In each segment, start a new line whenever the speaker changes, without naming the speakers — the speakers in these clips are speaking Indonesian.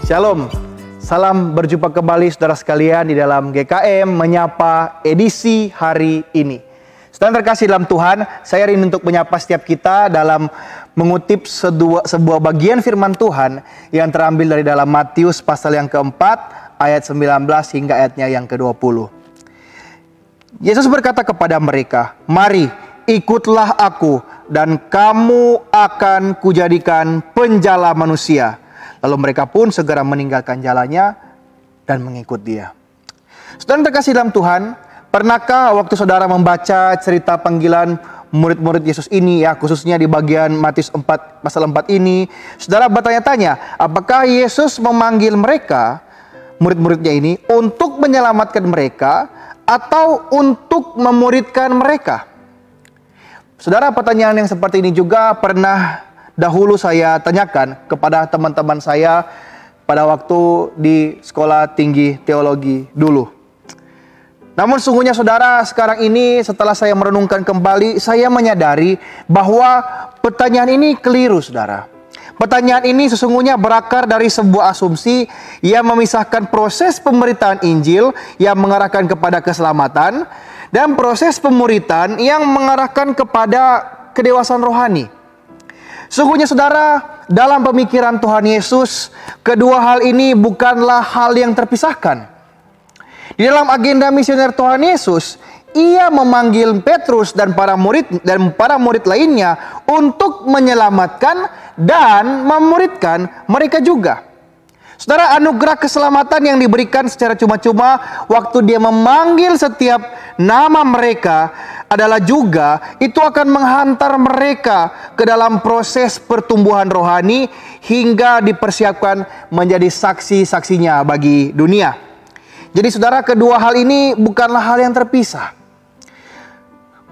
Shalom, salam berjumpa kembali saudara sekalian di dalam GKM Menyapa edisi hari ini. Saudara terkasih dalam Tuhan, saya rindu untuk menyapa setiap kita dalam mengutip sebuah bagian firman Tuhan yang terambil dari dalam Matius pasal yang keempat, ayat 19 hingga ayatnya yang ke-20. Yesus berkata kepada mereka, "Mari, ikutlah aku, dan kamu akan kujadikan penjala manusia." Lalu mereka pun segera meninggalkan jalannya dan mengikut dia. Saudara terkasih dalam Tuhan, pernahkah waktu saudara membaca cerita panggilan murid-murid Yesus ini, ya khususnya di bagian Matius 4 pasal 4 ini, saudara bertanya-tanya, apakah Yesus memanggil mereka, murid-muridnya ini, untuk menyelamatkan mereka atau untuk memuridkan mereka? Saudara, pertanyaan yang seperti ini juga pernah dahulu saya tanyakan kepada teman-teman saya pada waktu di sekolah tinggi teologi dulu. Namun sungguhnya saudara, sekarang ini setelah saya merenungkan kembali, saya menyadari bahwa pertanyaan ini keliru, saudara. Pertanyaan ini sesungguhnya berakar dari sebuah asumsi yang memisahkan proses pemberitaan Injil yang mengarahkan kepada keselamatan dan proses pemuritan yang mengarahkan kepada kedewasaan rohani. Sungguhnya saudara, dalam pemikiran Tuhan Yesus, kedua hal ini bukanlah hal yang terpisahkan. Di dalam agenda misioner Tuhan Yesus, Ia memanggil Petrus dan para murid lainnya untuk menyelamatkan dan memuridkan mereka juga. Saudara, anugerah keselamatan yang diberikan secara cuma-cuma waktu Dia memanggil setiap nama mereka adalah juga itu akan menghantar mereka ke dalam proses pertumbuhan rohani hingga dipersiapkan menjadi saksi-saksinya bagi dunia. Jadi saudara, kedua hal ini bukanlah hal yang terpisah.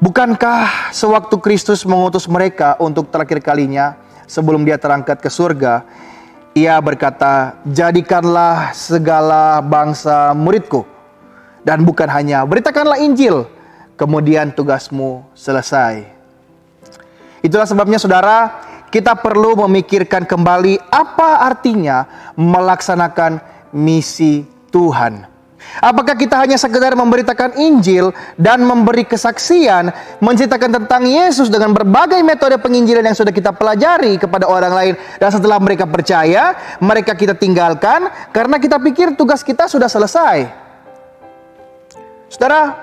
Bukankah sewaktu Kristus mengutus mereka untuk terakhir kalinya sebelum Dia terangkat ke surga, Ia berkata, "Jadikanlah segala bangsa muridku, dan bukan hanya beritakanlah Injil, kemudian tugasmu selesai." Itulah sebabnya saudara, kita perlu memikirkan kembali apa artinya melaksanakan misi Tuhan. Apakah kita hanya sekedar memberitakan Injil dan memberi kesaksian, menceritakan tentang Yesus dengan berbagai metode penginjilan yang sudah kita pelajari kepada orang lain, dan setelah mereka percaya, mereka kita tinggalkan karena kita pikir tugas kita sudah selesai? Saudara,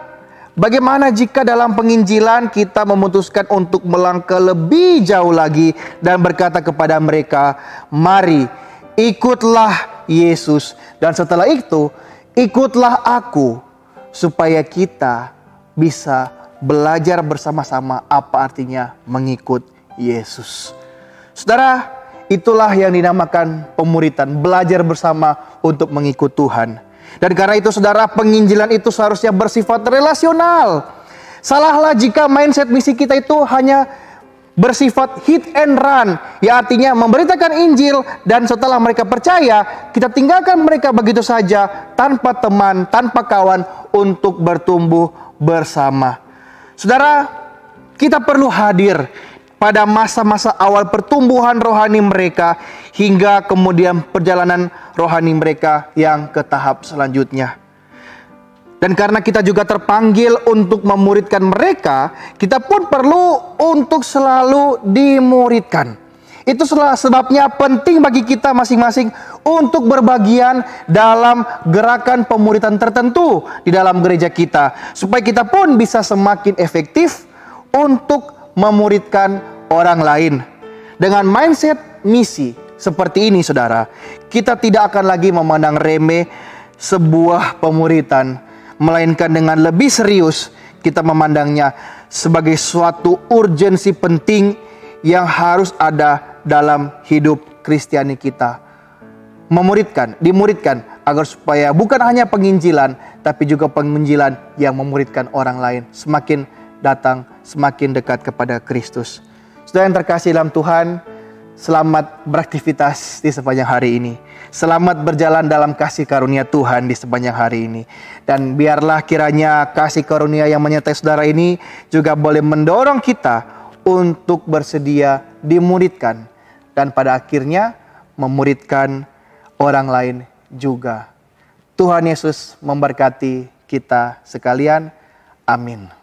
bagaimana jika dalam penginjilan kita memutuskan untuk melangkah lebih jauh lagi dan berkata kepada mereka, "Mari, ikutlah Yesus, dan setelah itu ikutlah aku," supaya kita bisa belajar bersama-sama apa artinya mengikut Yesus. Saudara, itulah yang dinamakan pemuritan, belajar bersama untuk mengikut Tuhan. Dan karena itu saudara, penginjilan itu seharusnya bersifat relasional. Salahlah jika mindset misi kita itu hanya bersifat hit and run, ya artinya memberitakan Injil dan setelah mereka percaya, kita tinggalkan mereka begitu saja tanpa teman, tanpa kawan untuk bertumbuh bersama. Saudara, kita perlu hadir pada masa-masa awal pertumbuhan rohani mereka hingga kemudian perjalanan rohani mereka yang ke tahap selanjutnya. Dan karena kita juga terpanggil untuk memuridkan mereka, kita pun perlu untuk selalu dimuridkan. Itu sebabnya penting bagi kita masing-masing untuk berbagian dalam gerakan pemuritan tertentu di dalam gereja kita, supaya kita pun bisa semakin efektif untuk memuridkan orang lain. Dengan mindset misi seperti ini saudara, kita tidak akan lagi memandang remeh sebuah pemuritan, melainkan dengan lebih serius kita memandangnya sebagai suatu urgensi penting yang harus ada dalam hidup Kristiani kita. Dimuridkan agar supaya bukan hanya penginjilan, tapi juga penginjilan yang memuridkan orang lain semakin datang, semakin dekat kepada Kristus. Saudara yang terkasih dalam Tuhan, selamat beraktivitas di sepanjang hari ini. Selamat berjalan dalam kasih karunia Tuhan di sepanjang hari ini. Dan biarlah kiranya kasih karunia yang menyertai saudara ini juga boleh mendorong kita untuk bersedia dimuridkan. Dan pada akhirnya memuridkan orang lain juga. Tuhan Yesus memberkati kita sekalian. Amin.